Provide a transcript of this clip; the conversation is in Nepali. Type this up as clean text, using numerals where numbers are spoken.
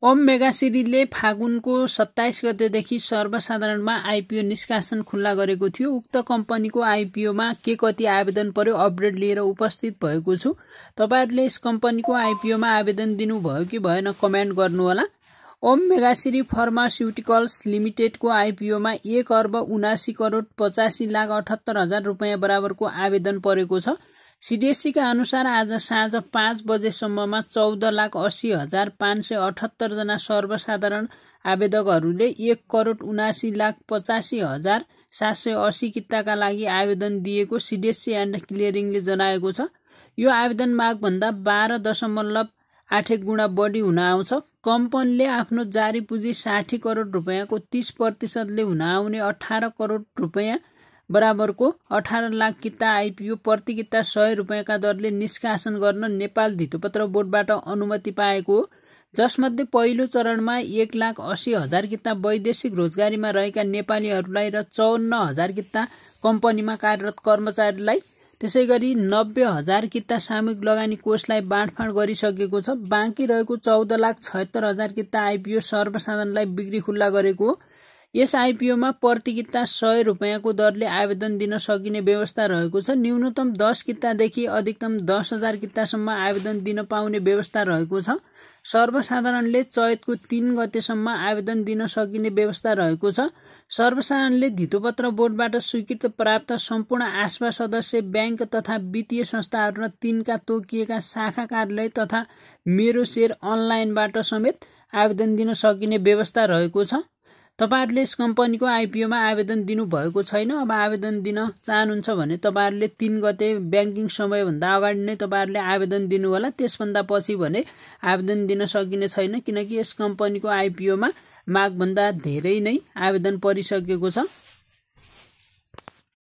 ओम मेगासिरीले फागुनको 27 गतेदेखि सर्वसाधारणमा आइपिओ निष्कासन खुल्ला गरेको थियो। उक्त कम्पनीको आइपिओमा के कति आवेदन पर्यो अपडेट लिएर उपस्थित भएको छु। तपाईहरुले यस कम्पनीको आइपिओमा आवेदन दिनुभयो कि भएन कमेन्ट गर्नुहोला। ओम मेगासिरी फार्मास्युटिकल्स लिमिटेडको आइपिओमा 1,79,85,78,000 रुपैयाँ बराबरको आवेदन परेको छ। सीडीएससीका अनुसार आज साँझ 5 बजेसम्ममा 14,80,578 जना सर्वसाधारण आवेदकहरूले 1,79,85,780 किताका लागि आवेदन दिएको सीडीएससी एन्ड क्लियरिङले जनाएको छ। यो आवेदन मागभन्दा 12.81 गुणा बढी हुन आउँछ। कम्पनीले आफ्नो जारी पुँजी 60 करोड रुपैयाँको 30% हुन आउने 18 करोड रुपैयाँ बराबरको 18 लाख किता आइपिओ प्रति किता 100 रुपैयाँका दरले निष्कासन गर्न नेपाल धितोपत्र बोर्डबाट अनुमति पाएको हो। जसमध्ये पहिलो चरणमा 1,80,000 किता वैदेशिक रोजगारीमा रहेका नेपालीहरूलाई र 54,000 किता कम्पनीमा कार्यरत कर्मचारीलाई, त्यसैगरी 90,000 किता सामूहिक लगानी कोषलाई बाँडफाँड गरिसकेको छ। बाँकी रहेको 14,76,000 किता आइपिओ सर्वसाधारणलाई बिक्री खुल्ला गरेको हो। यस आइपिओमा प्रति किता 100 रुपैयाँको दरले आवेदन दिन सकिने व्यवस्था रहेको छ। न्यूनतम 10 कितादेखि अधिकतम 10,000 कितासम्म आवेदन दिन पाउने व्यवस्था रहेको छ। सर्वसाधारणले चैतको 3 गतेसम्म आवेदन दिन सकिने व्यवस्था रहेको छ। सर्वसाधारणले धितोपत्र बोर्डबाट स्वीकृत प्राप्त सम्पूर्ण आस्पा सदस्य ब्याङ्क तथा वित्तीय संस्थाहरू र तिनका तोकिएका शाखा कार्यालय तथा मेरो शेयर अनलाइनबाट समेत आवेदन दिन सकिने व्यवस्था रहेको छ। तपाईहरुले यस कम्पनीको आइपिओमा आवेदन दिनु भएको छैन, अब आवेदन दिन चाहनुहुन्छ भने तपाईहरुले 3 गते ब्याङ्किङ समयभन्दा अगाडि नै तपाईहरुले आवेदन दिनु होला। त्यसभन्दा पछि भने आवेदन दिन सकिने छैन, किनकि यस कम्पनीको आइपिओमा मागभन्दा धेरै नै आवेदन परिसकेको छ।